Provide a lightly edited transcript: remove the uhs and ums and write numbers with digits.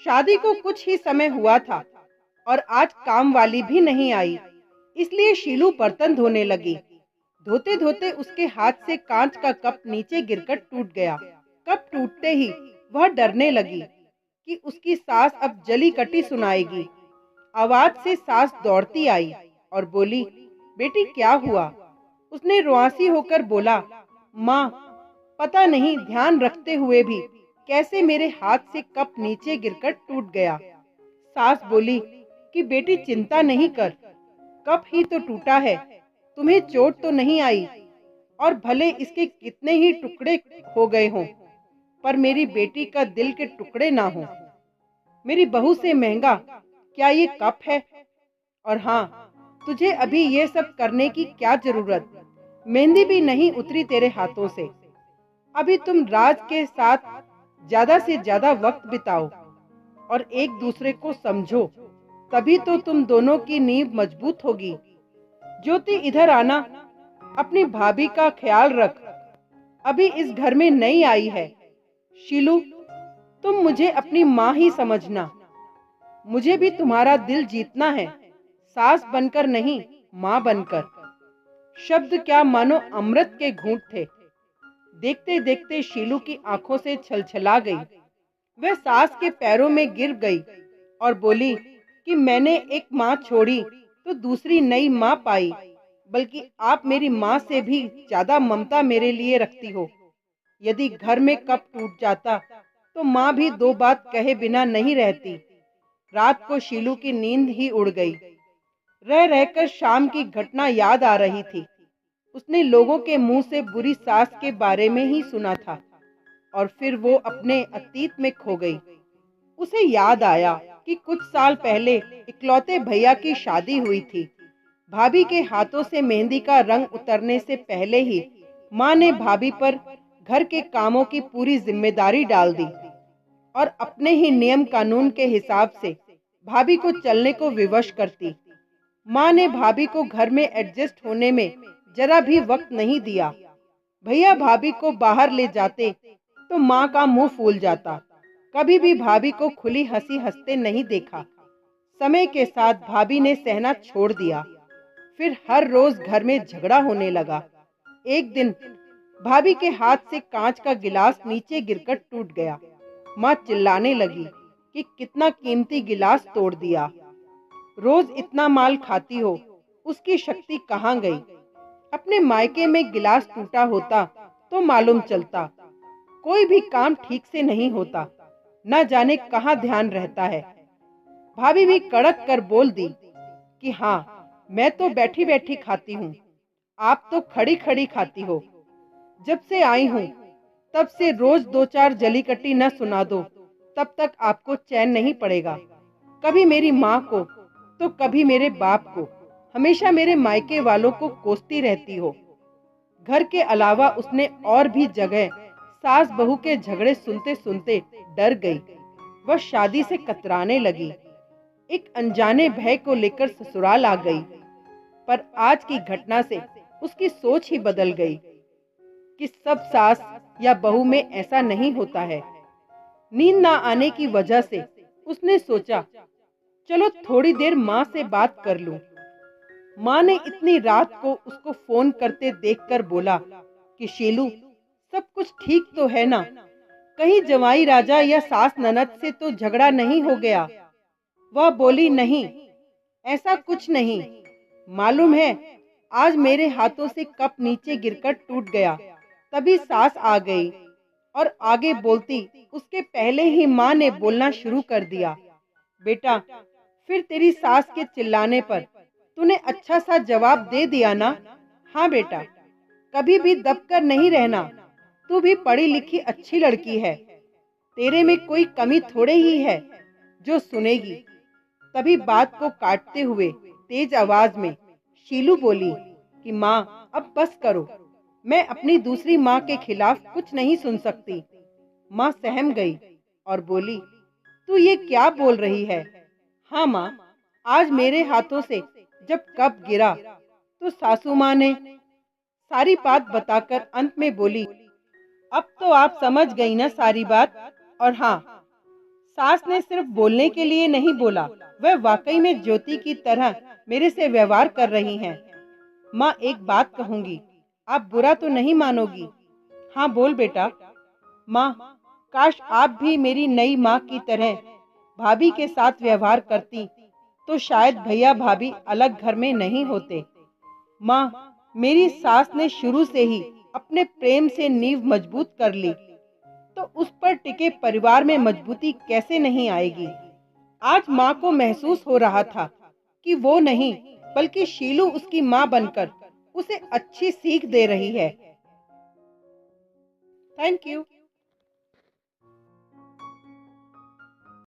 शादी को कुछ ही समय हुआ था और आज काम वाली भी नहीं आई, इसलिए शीलू बर्तन धोने लगी। धोते धोते उसके हाथ से कांच का कप नीचे गिरकर टूट गया। कप टूटते ही वह डरने लगी कि उसकी सास अब जली कटी सुनाएगी। आवाज से सास दौड़ती आई और बोली, बेटी क्या हुआ? उसने रुआंसी होकर बोला, माँ, पता नहीं ध्यान रखते हुए भी कैसे मेरे हाथ से कप नीचे गिरकर टूट गया। सास बोली कि बेटी चिंता नहीं कर, कप ही तो टूटा है, तुम्हें चोट तो नहीं आई, और भले इसके कितने ही टुकड़े हो गए हों, पर मेरी बेटी का दिल के टुकड़े ना हो। मेरी बहू से महंगा क्या ये कप है? और हाँ, तुझे अभी ये सब करने की क्या जरूरत? मेहंदी भी नहीं उतरी तेरे हाथों से। अभी तुम राज के साथ ज्यादा से ज्यादा वक्त बिताओ और एक दूसरे को समझो, तभी तो तुम दोनों की नींव मजबूत होगी। ज्योति, इधर आना, अपनी भाभी का ख्याल रख, अभी इस घर में नई आई है। शीलू, तुम मुझे अपनी माँ ही समझना, मुझे भी तुम्हारा दिल जीतना है, सास बनकर नहीं, माँ बनकर। शब्द क्या मानो अमृत के घूंट थे। देखते देखते शीलू की आंखों से छलछला गई। वह सास के पैरों में गिर गई और बोली कि मैंने एक माँ छोड़ी तो दूसरी नई माँ पाई, बल्कि आप मेरी माँ से भी ज्यादा ममता मेरे लिए रखती हो। यदि घर में कप टूट जाता तो माँ भी दो बात कहे बिना नहीं रहती। रात को शीलू की नींद ही उड़ गई। रह रहकर शाम की घटना याद आ रही थी। उसने लोगों के मुंह से बुरी सास के बारे में ही सुना था और फिर वो अपने अतीत में खो गई। उसे याद आया कि कुछ साल पहले इकलौते भैया की शादी हुई थी। भाभी के हाथों से मेहंदी का रंग उतरने से पहले ही माँ ने भाभी पर घर के कामों की पूरी जिम्मेदारी डाल दी और अपने ही नियम कानून के हिसाब से भाभी को चलने को विवश करती। माँ ने भाभी को घर में एडजस्ट होने में जरा भी वक्त नहीं दिया। भैया भाभी को बाहर ले जाते तो माँ का मुंह फूल जाता। कभी भी भाभी को खुली हंसी हंसते नहीं देखा। समय के साथ भाभी ने सहना छोड़ दिया। फिर हर रोज घर में झगड़ा होने लगा। एक दिन भाभी के हाथ से कांच का गिलास नीचे गिरकर टूट गया। माँ चिल्लाने लगी कि कितना कीमती गिलास तोड़ दिया, रोज इतना माल खाती हो, उसकी शक्ति कहाँ गई? अपने मायके में गिलास टूटा होता तो मालूम चलता। कोई भी काम ठीक से नहीं होता, न जाने कहाँ ध्यान रहता है। भाभी भी कड़क कर बोल दी कि हाँ, मैं तो बैठी बैठी खाती हूँ, आप तो खड़ी खड़ी खाती हो। जब से आई हूँ तब से रोज दो चार जली कटी न सुना दो, तब तक आपको चैन नहीं पड़ेगा। कभी मेरी माँ को तो कभी मेरे बाप को, हमेशा मेरे मायके वालों को कोसती रहती हो। घर के अलावा उसने और भी जगह सास बहू के झगड़े सुनते सुनते डर गई। वह शादी से कतराने लगी। एक अनजाने भय को लेकर ससुराल आ गई। पर आज की घटना से उसकी सोच ही बदल गई कि सब सास या बहू में ऐसा नहीं होता है। नींद ना आने की वजह से उसने सोचा, चलो थोड़ी देर माँ से बात कर लूं। माँ ने इतनी रात को उसको फोन करते देखकर बोला कि शीलू, सब कुछ ठीक तो है ना? कहीं जवाई राजा या सास ननद से तो झगड़ा नहीं हो गया? वह बोली, नहीं, ऐसा कुछ नहीं। मालूम है, आज मेरे हाथों से कप नीचे गिरकर टूट गया, तभी सास आ गई। और आगे बोलती उसके पहले ही माँ ने बोलना शुरू कर दिया, बेटा, फिर तेरी सास के चिल्लाने पर तूने अच्छा सा जवाब दे दिया ना? हाँ बेटा, कभी भी दबकर नहीं रहना। तू भी पढ़ी लिखी अच्छी लड़की है, तेरे में कोई कमी थोड़े ही है जो सुनेगी। तभी बात को काटते हुए तेज आवाज में शीलू बोली कि माँ, अब बस करो, मैं अपनी दूसरी माँ के खिलाफ कुछ नहीं सुन सकती। माँ सहम गई और बोली, तू ये क्या बोल रही है? हाँ माँ, आज मेरे हाथों से जब कप गिरा तो सासू माँ ने सारी बात बताकर अंत में बोली, अब तो आप समझ गई ना सारी बात? और हाँ, सास ने सिर्फ बोलने के लिए नहीं बोला, वह वाकई में ज्योति की तरह मेरे से व्यवहार कर रही हैं। माँ, एक बात कहूंगी, आप बुरा तो नहीं मानोगी? हाँ बोल बेटा। माँ, काश आप भी मेरी नई माँ की तरह भाभी के साथ व्यवहार करती तो शायद भैया भाभी अलग घर में नहीं होते। माँ, मेरी सास ने शुरू से ही अपने प्रेम से नींव मजबूत कर ली, तो उस पर टिके परिवार में मजबूती कैसे नहीं आएगी। आज माँ को महसूस हो रहा था कि वो नहीं बल्कि शीलू उसकी माँ बनकर उसे अच्छी सीख दे रही है। Thank you.